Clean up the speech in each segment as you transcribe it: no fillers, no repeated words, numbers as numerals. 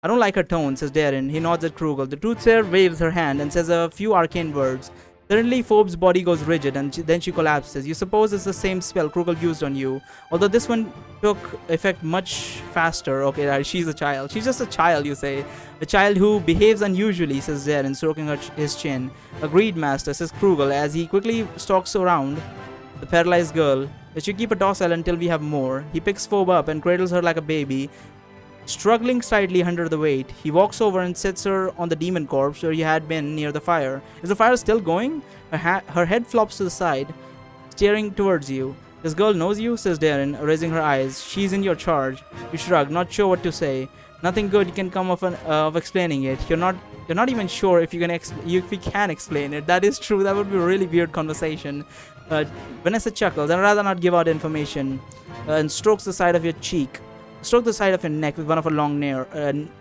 I don't like her tone, says Darren. He nods at Krugel. The Truthsayer waves her hand and says a few arcane words. Suddenly, Phobe's body goes rigid and then she collapses. You suppose it's the same spell Krugel used on you, although this one took effect much faster. Okay, she's a child. She's just a child, you say. A child who behaves unusually, says Darren, stroking his chin. Agreed, Master, says Krugel as he quickly stalks around the paralyzed girl. Let you keep her docile until we have more. He picks Phobe up and cradles her like a baby. Struggling slightly under the weight, he walks over and sets her on the demon corpse where he had been near the fire. Is the fire still going? Her head flops to the side, staring towards you. This girl knows you, says Darren, raising her eyes. She's in your charge. You shrug, not sure what to say. Nothing good can come of explaining it. You're not even sure if you can explain it. That is true. That would be a really weird conversation. Vanessa chuckles. I'd rather not give out information, and strokes the side of your cheek. Stroke the side of your neck with one of her long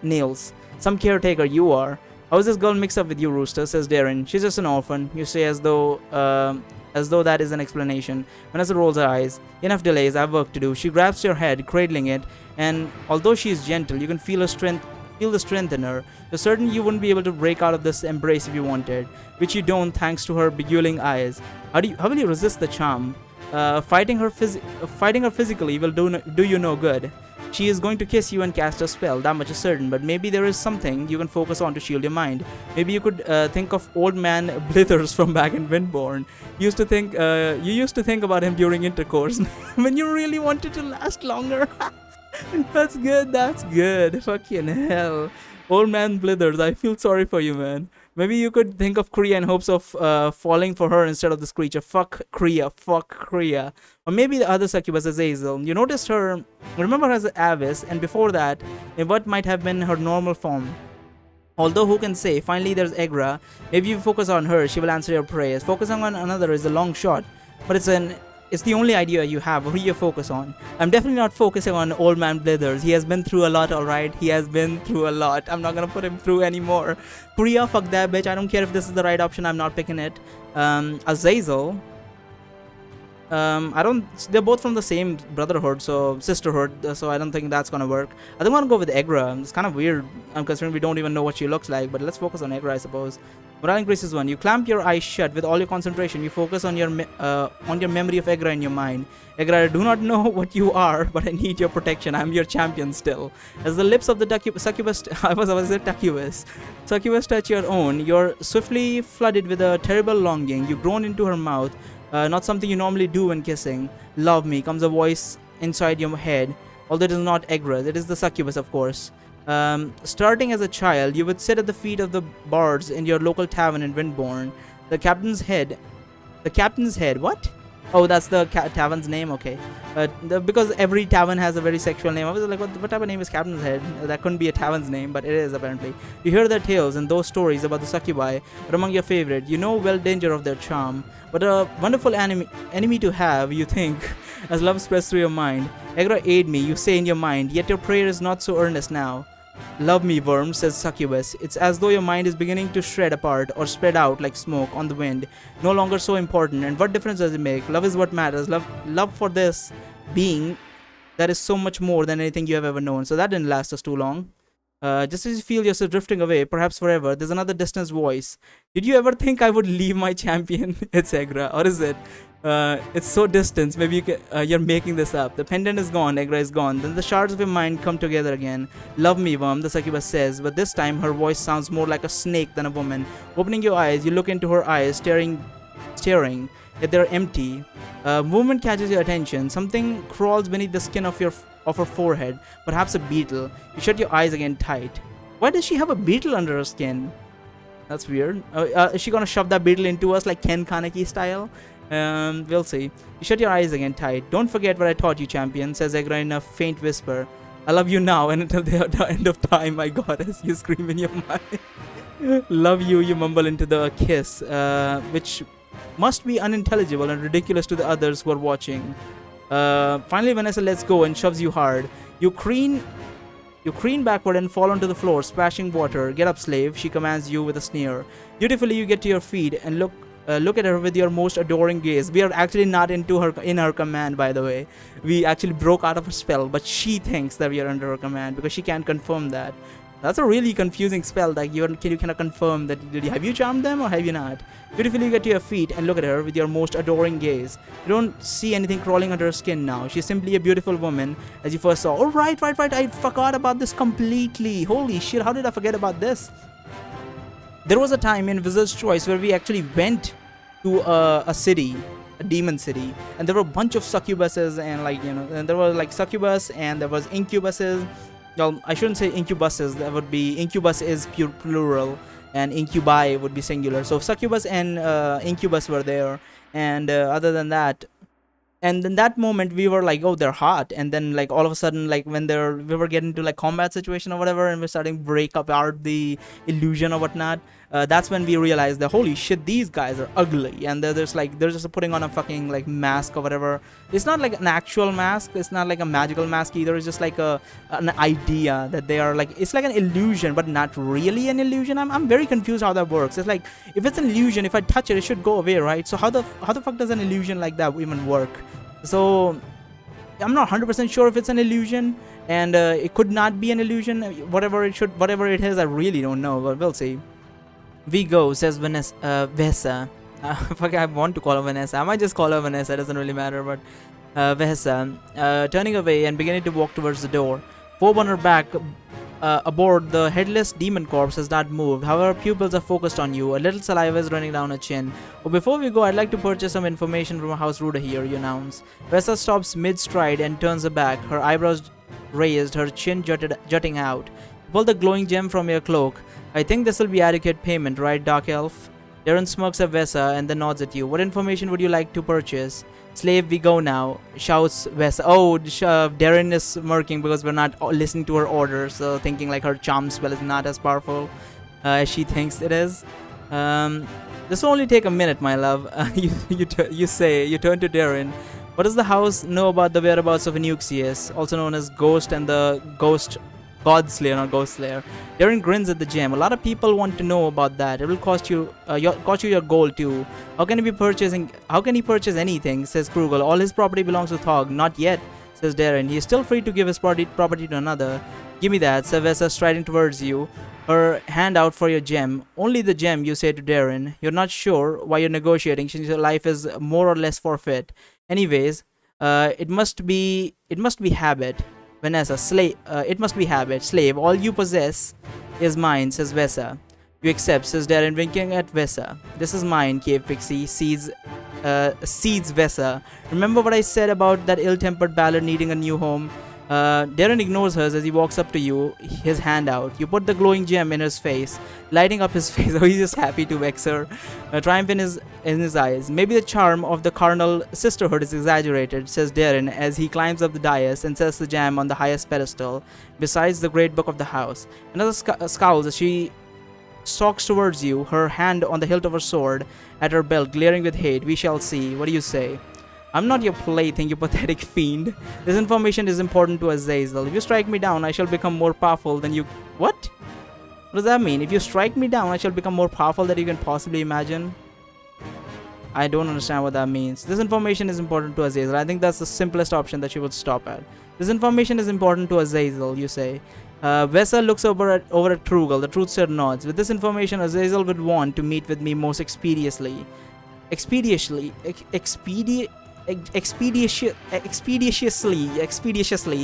nails. Some caretaker you are. How is this girl mixed up with you, Rooster? Says Darren. She's just an orphan. You say as though that is an explanation. Vanessa rolls her eyes. Enough delays. I have work to do. She grabs your head, cradling it, and although she is gentle, you can feel the strength in her. You're certain you wouldn't be able to break out of this embrace if you wanted, which you don't, thanks to her beguiling eyes. How will you resist the charm? Fighting her physically will do you no good. She is going to kiss you and cast a spell, that much is certain, but maybe there is something you can focus on to shield your mind. Maybe you could think of old man Blithers from back in Windborn. You used to think about him during intercourse when you really wanted to last longer. That's good. Fucking hell. Old man Blithers, I feel sorry for you, man. Maybe you could think of Kriya in hopes of falling for her instead of this creature. Fuck Kriya. Or maybe the other succubus, Azazel. You noticed her, remember her as Avis, and before that, in what might have been her normal form. Although who can say, finally there's Egra. Maybe you focus on her, she will answer your prayers. Focusing on another is a long shot, but it's the only idea you have. Who do you focus on? I'm definitely not focusing on old man Blithers. He has been through a lot, alright? He has been through a lot. I'm not gonna put him through anymore. Priya, fuck that bitch. I don't care if this is the right option. I'm not picking it. Azazel. They're both from the same brotherhood, sisterhood, so I don't think that's gonna work. I think I'm gonna go with Egra. It's kind of weird, considering we don't even know what she looks like, but let's focus on Egra, I suppose. Morale increases 1. You clamp your eyes shut with all your concentration. You focus on your memory of Egra in your mind. Egra, I do not know what you are, but I need your protection. I'm your champion still. As the lips of the succubus, succubus touch your own, you're swiftly flooded with a terrible longing. You groan into her mouth. Not something you normally do when kissing. Love me, comes a voice inside your head. Although it is not Egra's, it is the succubus, of course. Starting as a child, you would sit at the feet of the bards in your local tavern in Windborn. The captain's head, what? Oh, that's the tavern's name, okay. Because every tavern has a very sexual name. I was like, what type of name is Captain's Head? That couldn't be a tavern's name, but it is apparently. You hear their tales and those stories about the succubi, but among your favorite, you know well danger of their charm. But a wonderful enemy to have, you think, as love spreads through your mind. Egra, aid me, you say in your mind, yet your prayer is not so earnest now. Love me, worm, says succubus. It's as though your mind is beginning to shred apart or spread out like smoke on the wind. No longer so important. And what difference does it make? Love is what matters. Love for this being that is so much more than anything you have ever known. So that didn't last us too long. Just as you feel yourself drifting away, perhaps forever, there's another distant voice. Did you ever think I would leave my champion? It's Egra. Or is it? It's so distant. Maybe you're making this up. The pendant is gone. Egra is gone. Then the shards of your mind come together again. Love me, worm, the succubus says. But this time her voice sounds more like a snake than a woman. Opening your eyes, you look into her eyes, staring. Yet they're empty. Movement catches your attention. Something crawls beneath the skin of her forehead. Perhaps a beetle. You shut your eyes again tight. Why does she have a beetle under her skin? That's weird. Is she gonna shove that beetle into us like Ken Kaneki style? We'll see. You shut your eyes again tight. Don't forget what I taught you, champion, says Egra in a faint whisper. I love you now and until the end of time, my goddess, you scream in your mind. Love you, you mumble into the kiss, which must be unintelligible and ridiculous to the others who are watching. Finally, Vanessa lets go and shoves you hard. You careen backward and fall onto the floor, splashing water. Get up, slave, she commands you with a sneer. Dutifully, you get to your feet and look at her with your most adoring gaze. We are actually not in her command, by the way. We actually broke out of her spell, but she thinks that we are under her command because she can't confirm that. That's a really confusing spell. Like you cannot confirm that have you charmed them or have you not. Beautifully, you get to your feet and look at her with your most adoring gaze. You don't see anything crawling under her skin now. She's simply a beautiful woman as you first saw. Oh, right. I forgot about this completely. Holy shit, how did I forget about this? There was a time in Wizard's Choice where we actually went to a city, a demon city, and there were a bunch of succubuses and and there were like succubus and there was incubuses. Well, I shouldn't say incubuses. That would be incubus is plural and incubi would be singular. So succubus and incubus were there, and other than that, and in that moment we were like, oh, they're hot, and then like all of a sudden, like when we were getting to like combat situation or whatever, and we're starting to break apart the illusion or whatnot. That's when we realized that holy shit, these guys are ugly, and they're just putting on a fucking like mask or whatever. It's not like an actual mask, it's not like a magical mask either. It's just like an idea that they are like, it's like an illusion but not really an illusion. I'm very confused how that works. It's like, if it's an illusion, if I touch it, it should go away, right? So how the fuck does an illusion like that even work? So I'm not 100% sure if it's an illusion, and it could not be an illusion. Whatever it is, I really don't know, but we'll see. We go, says Vesa. Fuck, I want to call her Vanessa. I might just call her Vanessa, it doesn't really matter, but Vesa, turning away and beginning to walk towards the door. Phobe on her back, aboard the headless demon corpse, has not moved. However, pupils are focused on you. A little saliva is running down her chin. Oh, before we go, I'd like to purchase some information from House Ruda here, you announce. Vesa stops mid-stride and turns her back, her eyebrows raised, her chin jutting out. Pull the glowing gem from your cloak. I think this will be adequate payment, right, Dark Elf? Darren smirks at Vesa and then nods at you. What information would you like to purchase? Slave, we go now, shouts Vesa. Oh, Darren is smirking because we're not listening to her orders, so thinking like her charm spell is not as powerful as she thinks it is. This will only take a minute, my love. You turn to Darren. What does the house know about the whereabouts of Anuxius, also known as Ghost and the Ghost Godslayer, not Ghostslayer? Darren grins at the gem. A lot of people want to know about that. It will cost you your gold too. How can he purchase anything? Says Krugel. All his property belongs to Thog. Not yet, says Darren. He is still free to give his property to another. Give me that, says Vesa, striding towards you, her hand out for your gem. Only the gem, you say to Darren. You're not sure why you're negotiating since your life is more or less forfeit. Anyways, it must be habit. Vanessa, slave. It must be habit. Slave, all you possess is mine, says Vesa. You accept, says Darren, winking at Vesa. This is mine, Cave Pixie, seeds Vesa. Remember what I said about that ill-tempered ballad needing a new home? Darren ignores hers as he walks up to you, his hand out. You put the glowing gem in his face, lighting up his face. Oh, he's just happy to vex her. Triumph in his eyes. Maybe the charm of the carnal sisterhood is exaggerated, says Darren as he climbs up the dais and sets the gem on the highest pedestal, besides the great book of the house. Another scowls as she stalks towards you, her hand on the hilt of her sword at her belt, glaring with hate. We shall see. What do you say? I'm not your plaything, you pathetic fiend. This information is important to Azazel. If you strike me down, I shall become more powerful than you... What? What does that mean? If you strike me down, I shall become more powerful than you can possibly imagine? I don't understand what that means. This information is important to Azazel. I think that's the simplest option that she would stop at. This information is important to Azazel, you say. Vesa looks over at Krugel. The Truthsayer nods. With this information, Azazel would want to meet with me most expeditiously. Expeditiously,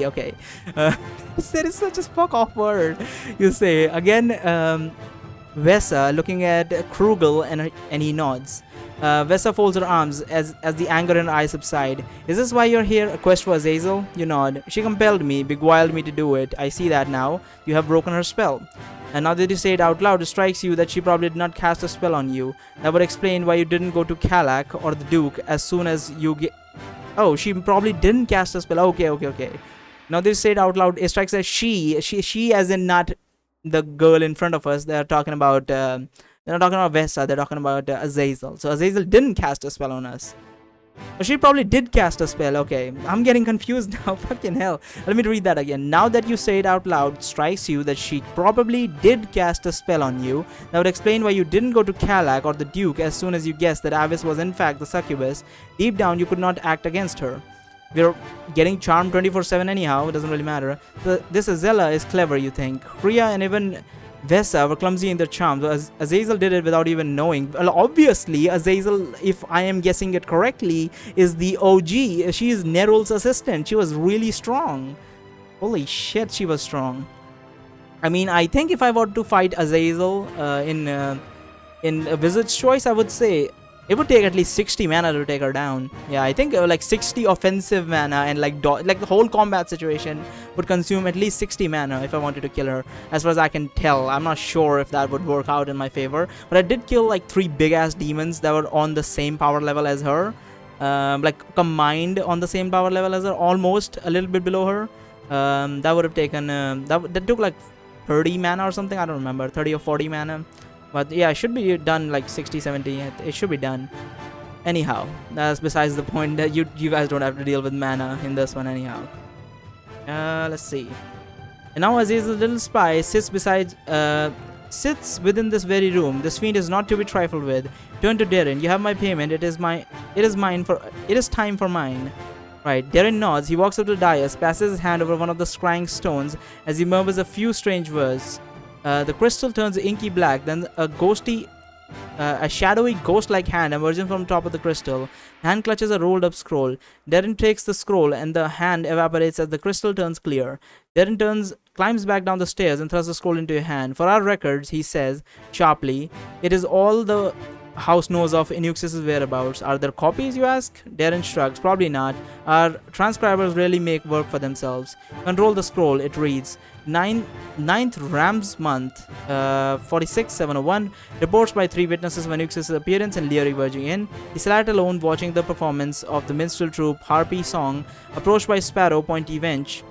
okay. That is such a fuck off word, you say. Again, Vesa looking at Krugel and he nods. Vesa folds her arms as the anger in her eyes subside. Is this why you're here? A quest for Azazel? You nod. She compelled me, beguiled me to do it. I see that now. You have broken her spell. And now that you say it out loud, it strikes you that she probably did not cast a spell on you. That would explain why you didn't go to Kalak or the Duke as soon as you get... Oh, she probably didn't cast a spell. Okay. Now that you say it out loud, it strikes as she as in not the girl in front of us. They're talking about... they're not talking about Vesa, they're talking about Azazel. So Azazel didn't cast a spell on us. She probably did cast a spell. Okay, I'm getting confused now. Fucking hell. Let me read that again. Now that you say it out loud, it strikes you that she probably did cast a spell on you. That would explain why you didn't go to Kalak or the Duke as soon as you guessed that Avis was in fact the succubus. Deep down, you could not act against her. We're getting charmed 24/7 anyhow. It doesn't really matter. So this Azella is clever, you think. Rhea and even Vesa were clumsy in their charms. Azazel did it without even knowing. Well, obviously, Azazel, if I am guessing it correctly, is the OG. She is Nerul's assistant. She was really strong. Holy shit, she was strong. I mean, I think if I were to fight Azazel in a Wizard's Choice, I would say it would take at least 60 mana to take her down. Yeah, I think like 60 offensive mana and like the whole combat situation would consume at least 60 mana if I wanted to kill her. As far as I can tell, I'm not sure if that would work out in my favor. But I did kill like 3 big ass demons that were on the same power level as her. Like combined on the same power level as her, almost a little bit below her. That would have taken that took like 30 mana or something. I don't remember, 30 or 40 mana. But yeah, it should be done like 60, 70. It should be done. Anyhow, that's besides the point. That you guys don't have to deal with mana in this one anyhow. Let's see. And now Aziz's little spy sits within this very room. This fiend is not to be trifled with. Turn to Darren. You have my payment. It is time for mine. Right, Darren nods. He walks up to Dais, passes his hand over one of the scrying stones as he murmurs a few strange words. The crystal turns inky black, then a shadowy ghost-like hand emerges from top of the crystal. Hand clutches a rolled-up scroll. Darren takes the scroll and the hand evaporates as the crystal turns clear. Darren climbs back down the stairs and thrusts the scroll into your hand. For our records, he says, sharply, it is all the house knows of Enuxis' whereabouts. Are there copies, you ask? Darren shrugs. Probably not. Our transcribers really make work for themselves. Control the scroll. It reads, 9th Ram's month, 46701. Reports by 3 witnesses of Enuxis' appearance and Leary verging in. He sat alone watching the performance of the minstrel troupe Harpy Song. Approached by Sparrow, Pointy Wench.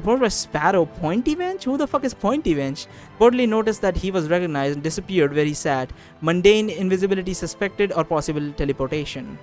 Who the fuck is Pointy Wench? Portly noticed that he was recognized and disappeared where he sat. Mundane invisibility suspected or possible teleportation.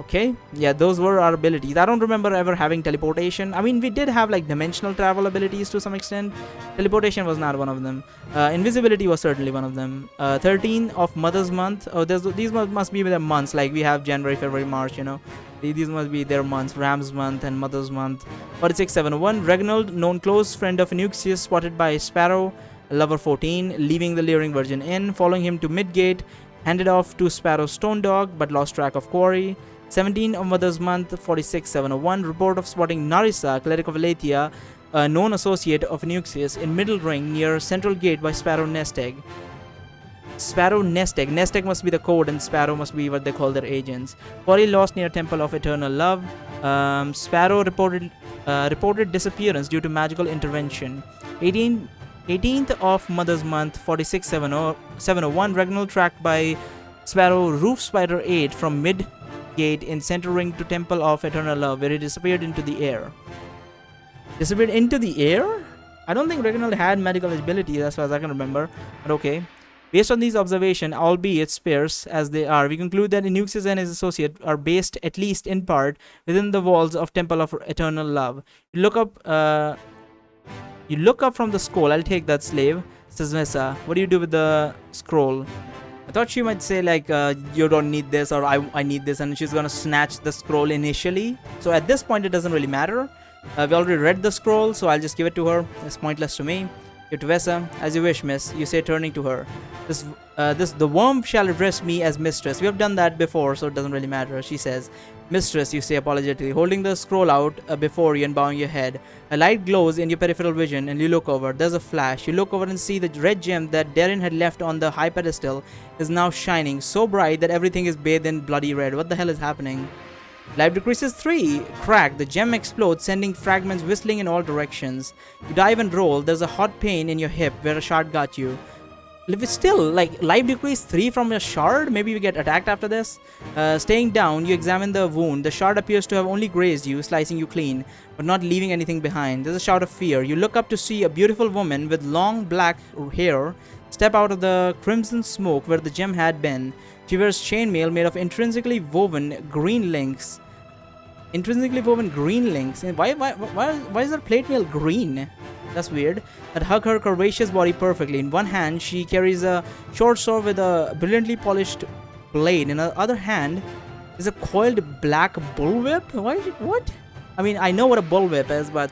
Okay, yeah, those were our abilities. I don't remember ever having teleportation. I mean, we did have like dimensional travel abilities to some extent. Teleportation was not one of them. Invisibility was certainly one of them. 13 of Mother's Month. Oh, these must be their months. Like we have January, February, March, you know. These must be their months. Ram's Month and Mother's Month. 46701. Reginald, known close friend of Enuxius, spotted by Sparrow, Lover 14, leaving the Leering Virgin Inn, following him to Midgate, handed off to Sparrow's Stone Dog, but lost track of Quarry. 17 of Mother's Month, 46701. Report of spotting Narissa, cleric of Aletheia, a known associate of Enuxius, in Middle Ring near Central Gate by Sparrow Nest Egg. Sparrow Nest Egg. Nest Egg must be the code and Sparrow must be what they call their agents. Quarry lost near Temple of Eternal Love. Sparrow reported disappearance due to magical intervention. 18th of Mother's Month, 46701. Reginald tracked by Sparrow Roof Spider 8 from Midgate in Central Ring to Temple of Eternal Love, where he disappeared into the air. Disappeared into the air? I don't think Reginald had magical abilities as far as I can remember, but okay. Based on these observations, albeit sparse as they are, we conclude that Enuxius and his associate are based, at least in part, within the walls of Temple of Eternal Love. You look up from the scroll. I'll take that, slave, says Vesa. What do you do with the scroll? I thought she might say like, you don't need this, or I need this, and she's gonna snatch the scroll initially. So at this point, it doesn't really matter. We already read the scroll, so I'll just give it to her. It's pointless to me. Give to Vesa. As you wish, miss, you say, turning to her. The worm shall address me as mistress. We have done that before, so it doesn't really matter. She says, mistress, you say apologetically, holding the scroll out before you and bowing your head. A light glows in your peripheral vision, and you look over. There's a flash. You look over and see the red gem that Darren had left on the high pedestal is now shining so bright that everything is bathed in bloody red. What the hell is happening? Life decreases 3. Crack. The gem explodes, sending fragments whistling in all directions. You dive and roll. There's a hot pain in your hip where a shard got you. Still, like, life decrease 3 from a shard? Maybe we get attacked after this? Staying down, you examine the wound. The shard appears to have only grazed you, slicing you clean, but not leaving anything behind. There's a shout of fear. You look up to see a beautiful woman with long black hair step out of the crimson smoke where the gem had been. She wears chainmail made of intrinsically woven green links. And why is her plate mail green? That's weird. That hug her curvaceous body perfectly. In one hand, she carries a short sword with a brilliantly polished blade. In the other hand is a coiled black bullwhip. What? I mean, I know what a bullwhip is, but